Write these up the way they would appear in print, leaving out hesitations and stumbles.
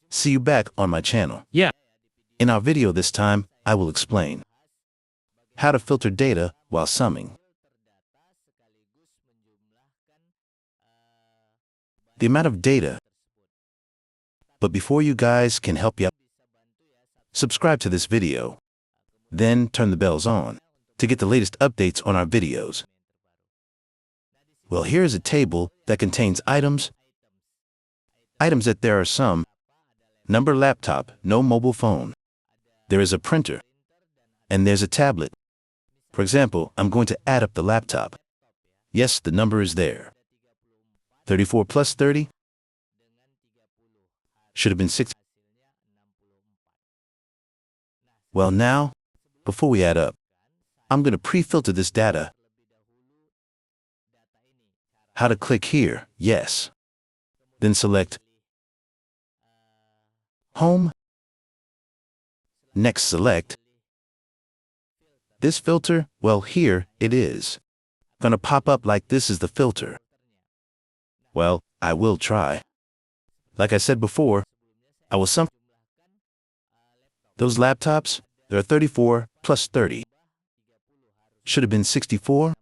See you back on my channel. Yeah. In our video this time, I will explain how to filter data while summing. The amount of data. But before you guys can help you out, subscribe to this video. Then turn the bells on to get the latest updates on our videos. Well, here's a table that contains items that there are some. Number laptop, no mobile phone. There is a printer. And there's a tablet. For example, I'm going to add up the laptop. Yes, the number is there. 34 plus 30 should have been 6. Well, now, before we add up, I'm going to pre-filter this data. How to click here, yes. Then select Home. Next select this filter. Well, here it is. Gonna pop up like this is the filter. Well, I will try. Like I said before, I will sum those laptops. There are 34 plus 30. Should have been 64.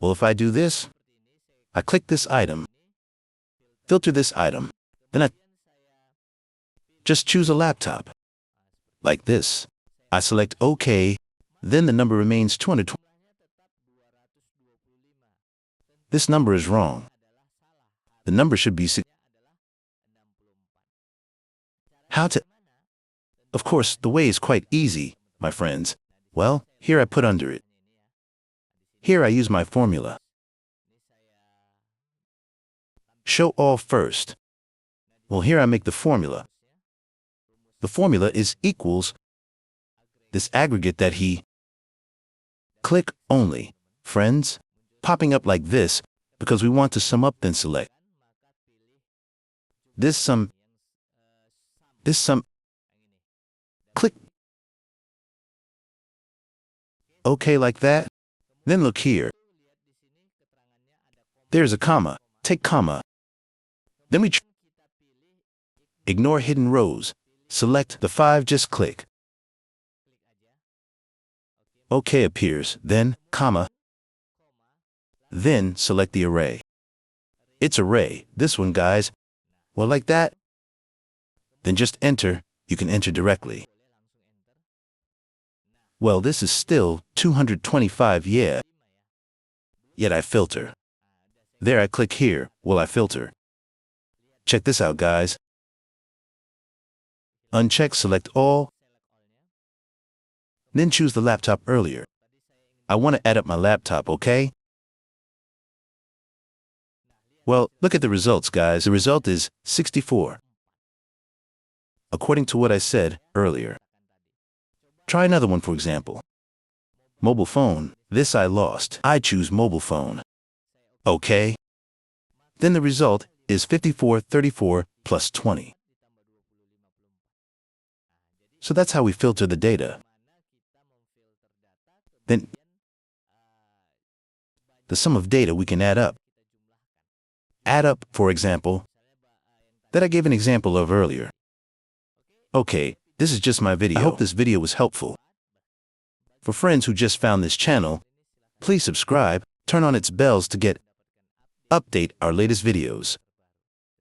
Well, if I do this, I click this item, filter this item, then I just choose a laptop. Like this. I select OK, then the number remains 220. This number is wrong. The number should be 6. How to? Of course, the way is quite easy, my friends. Well, here I put under it. Here I use my formula. Show all first. Well, here I make the formula. The formula is equals this aggregate that he click only, friends, popping up like this because we want to sum up, then select this sum, click OK like that. Then look here. There's a comma, take comma. Then we ignore hidden rows. Select the 5, just click. OK appears, then, comma. Then select the array. It's array, this one, guys. Well, like that. Then just enter, you can enter directly. Well, this is still 225, yeah. Yet I filter. There I click here, will I filter. Check this out, guys. Uncheck, select all. Then choose the laptop earlier. I want to add up my laptop, okay? Well, look at the results, guys. The result is 64. According to what I said earlier. Try another one, for example. Mobile phone. This I lost. I choose mobile phone. Okay. Then the result is 54, 34 plus 20. So that's how we filter the data. Then the sum of data we can add up. Add up, for example, that I gave an example of earlier. Okay, this is just my video. I hope this video was helpful. For friends who just found this channel, please subscribe, turn on its bells to update our latest videos.